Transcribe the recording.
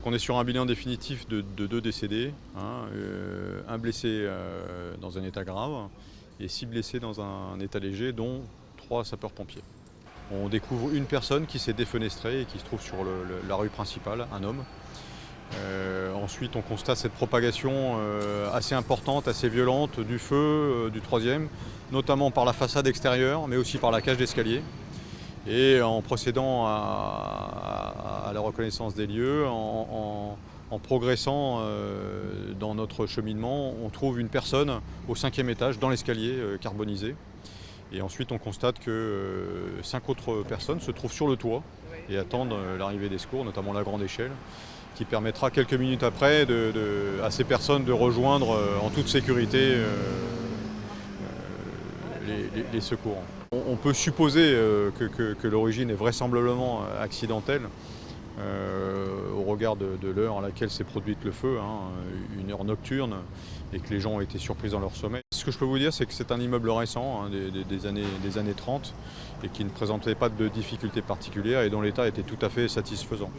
On est sur un bilan définitif de 2 décédés, un blessé dans un état grave et 6 blessés dans un état léger, dont 3 sapeurs-pompiers. On découvre une personne qui s'est défenestrée et qui se trouve sur la rue principale, un homme. Ensuite, on constate cette propagation assez importante, assez violente du feu du troisième, notamment par la façade extérieure, mais aussi par la cage d'escalier. Et en procédant à la reconnaissance des lieux, en progressant dans notre cheminement, on trouve une personne au 5e étage, dans l'escalier carbonisé. Et ensuite, on constate que 5 autres personnes se trouvent sur le toit et attendent l'arrivée des secours, notamment la grande échelle, qui permettra quelques minutes après à ces personnes de rejoindre en toute sécurité les secours. On peut supposer que l'origine est vraisemblablement accidentelle au regard de l'heure à laquelle s'est produite le feu, une heure nocturne, et que les gens ont été surpris dans leur sommeil. Ce que je peux vous dire, c'est que c'est un immeuble récent, des années 30, et qui ne présentait pas de difficultés particulières et dont l'état était tout à fait satisfaisant.